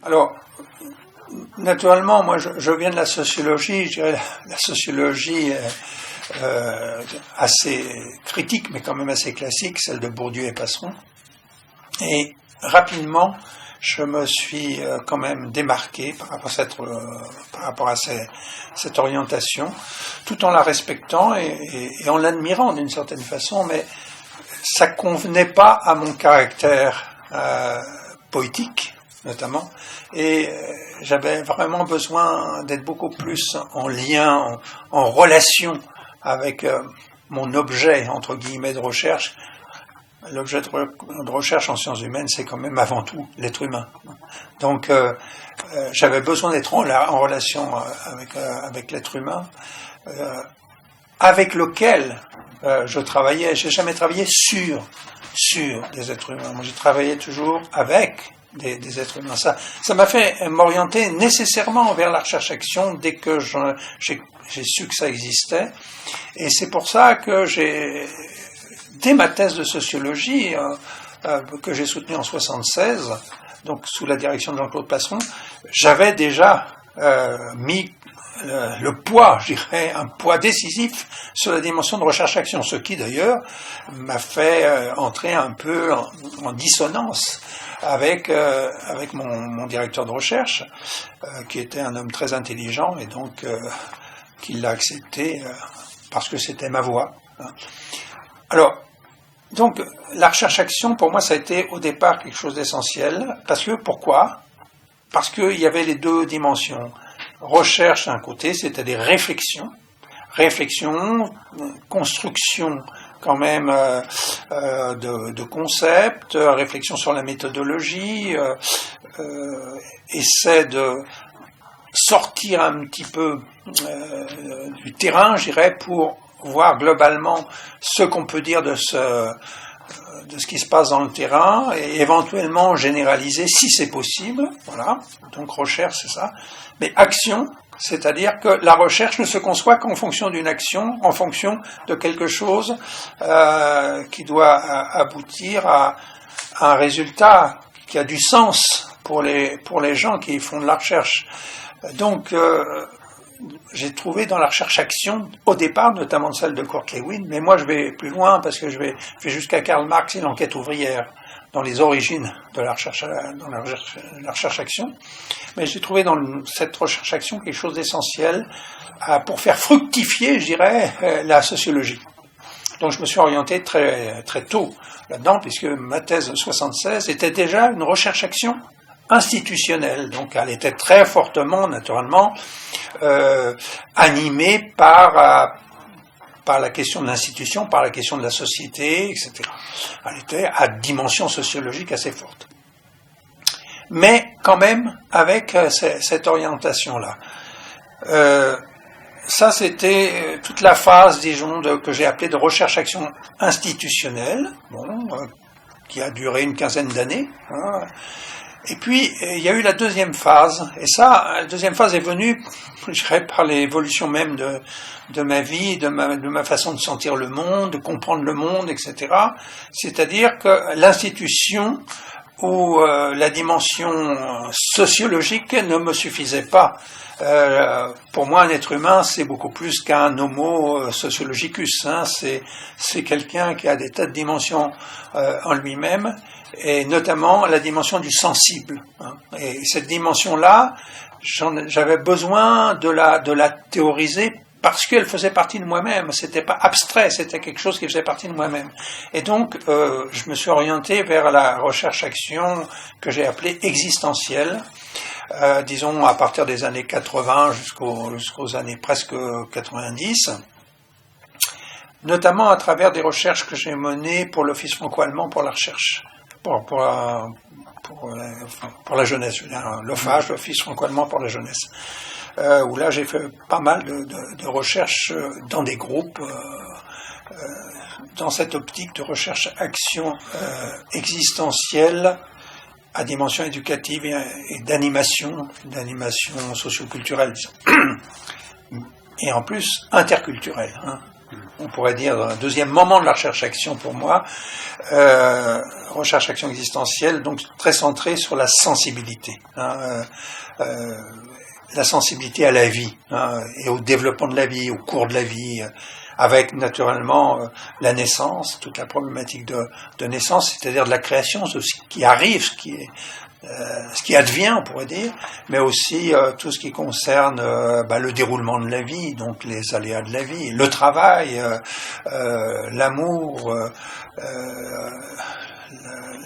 Alors, naturellement, moi je viens de la sociologie, je dirais la sociologie assez critique, mais quand même assez classique, celle de Bourdieu et Passeron. Et rapidement, je me suis quand même démarqué par rapport à cette orientation, tout en la respectant et en l'admirant d'une certaine façon, mais ça convenait pas à mon caractère poétique, notamment, et j'avais vraiment besoin d'être beaucoup plus en lien, en relation avec mon objet, entre guillemets, de recherche. L'objet de recherche en sciences humaines, c'est quand même avant tout l'être humain. Donc, j'avais besoin d'être en relation avec l'être humain, avec lequel je travaillais. J'ai jamais travaillé sur des êtres humains. Moi, j'ai travaillé toujours avec des êtres humains. Ça m'a fait m'orienter nécessairement vers la recherche-action dès que j'ai su que ça existait. Et c'est pour ça que dès ma thèse de sociologie, que j'ai soutenue en 1976, donc sous la direction de Jean-Claude Passeron, j'avais déjà mis le poids, je dirais, un poids décisif sur la dimension de recherche-action, ce qui d'ailleurs m'a fait entrer un peu en dissonance avec mon directeur de recherche, qui était un homme très intelligent et donc qui l'a accepté parce que c'était ma voix. Alors, donc, la recherche-action, pour moi, ça a été au départ quelque chose d'essentiel. Pourquoi ? Parce qu'il y avait les deux dimensions. Recherche d'un côté, c'est-à-dire réflexion, construction quand même de concepts, réflexion sur la méthodologie, essaie de sortir un petit peu du terrain, je dirais, pour voir globalement ce qu'on peut dire de ce qui se passe dans le terrain et éventuellement généraliser si c'est possible. Voilà. Donc recherche, c'est ça. Mais action, c'est-à-dire que la recherche ne se conçoit qu'en fonction d'une action, en fonction de quelque chose qui doit aboutir à un résultat qui a du sens pour les gens qui font de la recherche. Donc j'ai trouvé dans la recherche-action, au départ, notamment celle de Kurt Lewin, mais moi je vais plus loin parce que je vais jusqu'à Karl Marx et l'enquête ouvrière, dans les origines de la recherche-action. Mais j'ai trouvé dans cette recherche-action quelque chose d'essentiel pour faire fructifier, je dirais, la sociologie. Donc je me suis orienté très, très tôt là-dedans, puisque ma thèse de 1976 était déjà une recherche-action institutionnelle, donc elle était très fortement, naturellement, animée par la question de l'institution, par la question de la société, etc. Elle était à dimension sociologique assez forte. Mais quand même, avec cette orientation-là. Ça, c'était toute la phase, disons, que j'ai appelée de recherche-action institutionnelle, qui a duré une quinzaine d'années. Et puis, il y a eu la deuxième phase, et ça, la deuxième phase est venue, je dirais, par l'évolution même de ma vie, de ma façon de sentir le monde, de comprendre le monde, etc. C'est-à-dire que l'institution ou la dimension sociologique ne me suffisait pas. Pour moi, un être humain, c'est beaucoup plus qu'un homo sociologicus. C'est quelqu'un qui a des tas de dimensions en lui-même, et notamment la dimension du sensible. Et cette dimension-là, j'avais besoin de la théoriser parce qu'elle faisait partie de moi-même. C'était pas abstrait, c'était quelque chose qui faisait partie de moi-même. Et donc, je me suis orienté vers la recherche-action que j'ai appelée existentielle. Disons à partir des années 80 jusqu'aux années presque 90, notamment à travers des recherches que j'ai menées pour l'Office franco-allemand pour la recherche, pour la jeunesse, l'OFAGE, l'Office franco-allemand pour la jeunesse, où là j'ai fait pas mal de recherches dans des groupes, dans cette optique de recherche-action existentielle à dimension éducative et d'animation socioculturelle, et en plus interculturelle. on pourrait dire, un deuxième moment de la recherche-action pour moi, recherche-action existentielle, donc très centrée sur la sensibilité, la sensibilité à la vie, et au développement de la vie, au cours de la vie, avec naturellement la naissance, toute la problématique de naissance, c'est-à-dire de la création, de ce qui arrive, ce qui advient, on pourrait dire, mais aussi tout ce qui concerne le déroulement de la vie, donc les aléas de la vie, le travail, l'amour,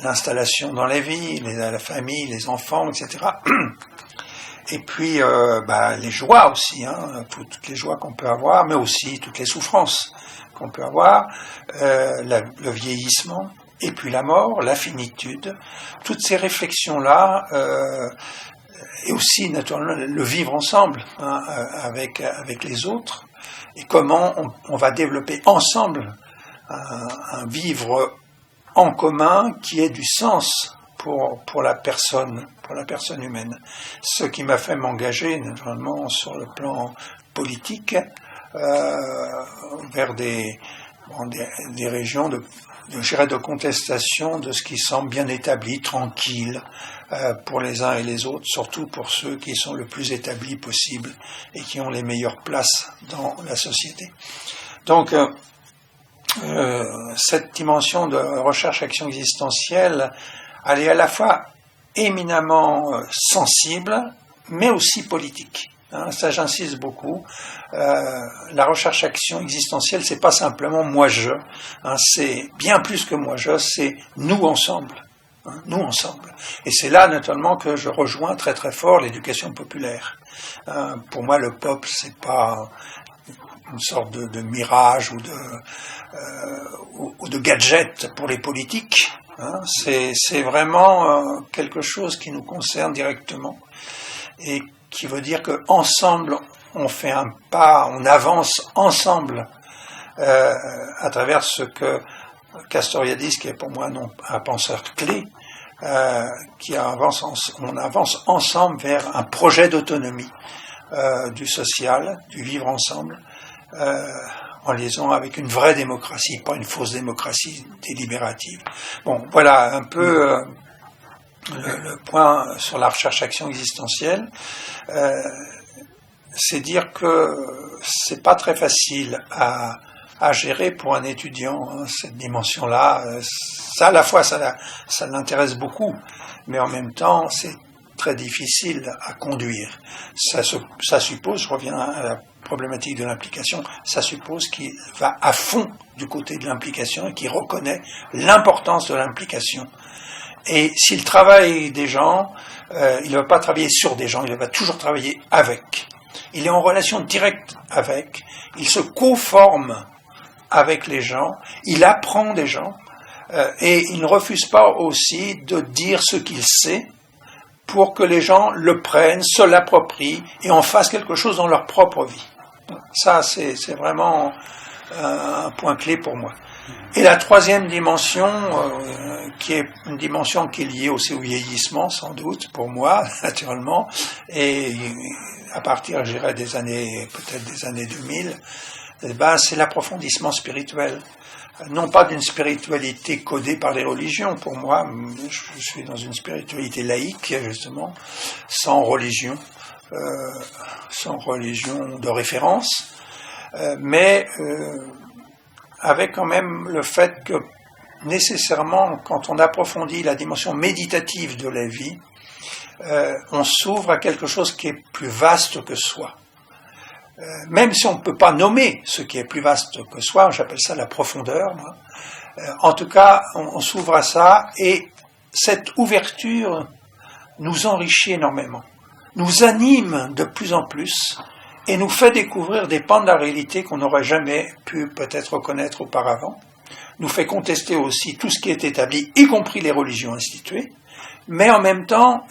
l'installation dans la vie, la famille, les enfants, etc. Et puis les joies aussi, toutes les joies qu'on peut avoir, mais aussi toutes les souffrances qu'on peut avoir, le vieillissement, et puis la mort, la finitude, toutes ces réflexions-là, et aussi naturellement le vivre ensemble avec les autres, et comment on va développer ensemble un vivre en commun qui ait du sens pour la personne humaine. Ce qui m'a fait m'engager naturellement sur le plan politique vers des régions de contestation de ce qui semble bien établi, tranquille, pour les uns et les autres, surtout pour ceux qui sont le plus établis possible et qui ont les meilleures places dans la société. Donc, cette dimension de recherche-action existentielle, elle est à la fois éminemment sensible, mais aussi politique. Ça, j'insiste beaucoup. La recherche-action existentielle, c'est pas simplement moi-je. C'est bien plus que moi-je, c'est nous ensemble. Nous ensemble. Et c'est là, naturellement, que je rejoins très très fort l'éducation populaire. Pour moi, le peuple, c'est pas une sorte de mirage ou de gadget pour les politiques. C'est vraiment quelque chose qui nous concerne directement et qui veut dire qu'ensemble, on fait un pas, on avance ensemble à travers ce que Castoriadis, qui est pour moi un penseur clé, on avance ensemble vers un projet d'autonomie du social, du vivre ensemble, en liaison avec une vraie démocratie, pas une fausse démocratie délibérative. Bon, voilà un peu le point sur la recherche-action existentielle. C'est dire que c'est pas très facile à gérer pour un étudiant, cette dimension-là. Ça, à la fois, ça l'intéresse beaucoup, mais en même temps, c'est très difficile à conduire. Ça suppose, je reviens à la problématique de l'implication, ça suppose qu'il va à fond du côté de l'implication et qu'il reconnaît l'importance de l'implication. Et s'il travaille des gens, il ne va pas travailler sur des gens, il va toujours travailler avec. Il est en relation directe avec, il se conforme avec les gens, il apprend des gens, et il ne refuse pas aussi de dire ce qu'il sait pour que les gens le prennent, se l'approprient et en fassent quelque chose dans leur propre vie. Ça, c'est vraiment un point clé pour moi. Et la troisième dimension, qui est une dimension qui est liée aussi au vieillissement, sans doute, pour moi, naturellement, et à partir, je dirais, peut-être des années 2000, c'est l'approfondissement spirituel. Non pas d'une spiritualité codée par les religions, pour moi, je suis dans une spiritualité laïque, justement, sans religion de référence, mais avec quand même le fait que nécessairement, quand on approfondit la dimension méditative de la vie, on s'ouvre à quelque chose qui est plus vaste que soi. Même si on ne peut pas nommer ce qui est plus vaste que soi, j'appelle ça la profondeur, moi. En tout cas, on s'ouvre à ça, et cette ouverture nous enrichit énormément, nous anime de plus en plus, et nous fait découvrir des pans de la réalité qu'on n'aurait jamais pu peut-être connaître auparavant, nous fait contester aussi tout ce qui est établi, y compris les religions instituées, mais en même temps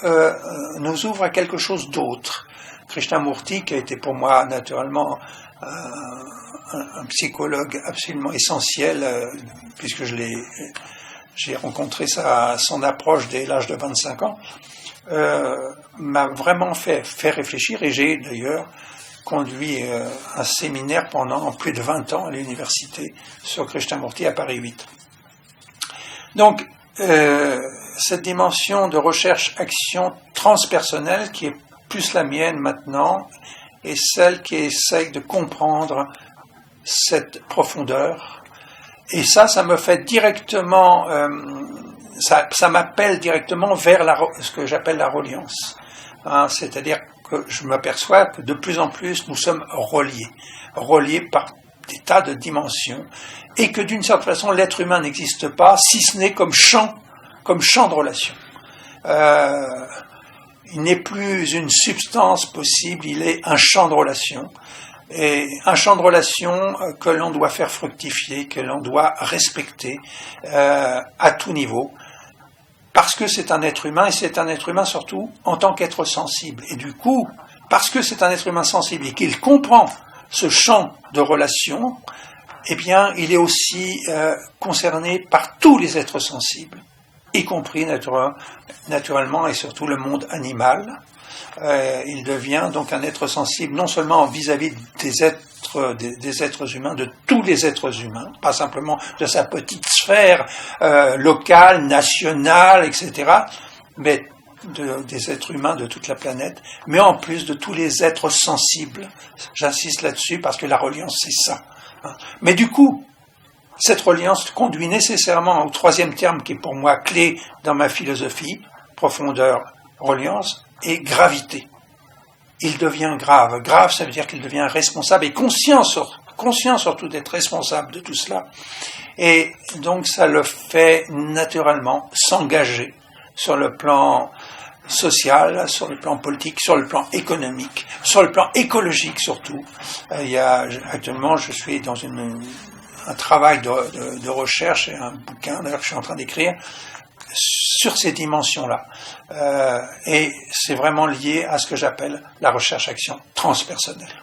nous ouvre à quelque chose d'autre. Krishnamurti, qui a été pour moi naturellement un psychologue absolument essentiel, puisque j'ai rencontré son approche dès l'âge de 25 ans, m'a vraiment fait réfléchir, et j'ai d'ailleurs conduit un séminaire pendant plus de 20 ans à l'université sur Krishnamurti à Paris 8. Donc, cette dimension de recherche-action transpersonnelle qui est plus la mienne maintenant est celle qui essaye de comprendre cette profondeur. Et ça me fait directement, ça m'appelle directement vers ce que j'appelle la reliance. Hein, c'est-à-dire que je m'aperçois que de plus en plus nous sommes reliés par des tas de dimensions, et que d'une certaine façon l'être humain n'existe pas si ce n'est comme champ de relation. Il n'est plus une substance possible, il est un champ de relation, et un champ de relation que l'on doit faire fructifier, que l'on doit respecter à tout niveau, parce que c'est un être humain, et c'est un être humain surtout en tant qu'être sensible. Et du coup, parce que c'est un être humain sensible et qu'il comprend ce champ de relation, eh bien, il est aussi concerné par tous les êtres sensibles, y compris naturellement et surtout le monde animal. Il devient donc un être sensible non seulement vis-à-vis des êtres humains, de tous les êtres humains, pas simplement de sa petite sphère locale, nationale, etc., mais des êtres humains de toute la planète, mais en plus de tous les êtres sensibles. J'insiste là-dessus parce que la reliance, c'est ça. Mais du coup, cette reliance conduit nécessairement au troisième terme qui est pour moi clé dans ma philosophie, profondeur, reliance, et gravité. Il devient grave. Grave, ça veut dire qu'il devient responsable et conscient surtout d'être responsable de tout cela. Et donc ça le fait naturellement s'engager sur le plan social, sur le plan politique, sur le plan économique, sur le plan écologique surtout. Actuellement, je suis dans un travail de recherche et un bouquin d'ailleurs que je suis en train d'écrire sur ces dimensions-là. Et c'est vraiment lié à ce que j'appelle la recherche-action transpersonnelle.